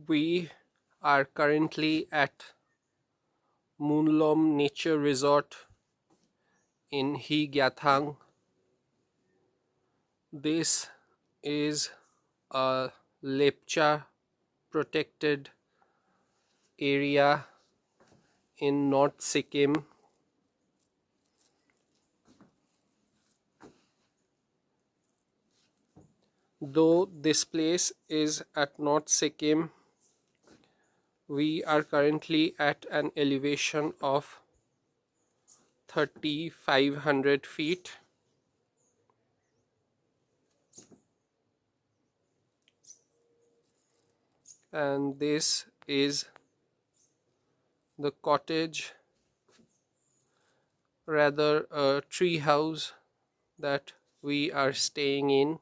We are currently at Munlom Nature Resort in Gyathang. This is a lepcha protected area in North Sikkim. Though this place is at North Sikkim, we are currently at an elevation of 3,500 feet. And this is the cottage, rather a tree house that we are staying in.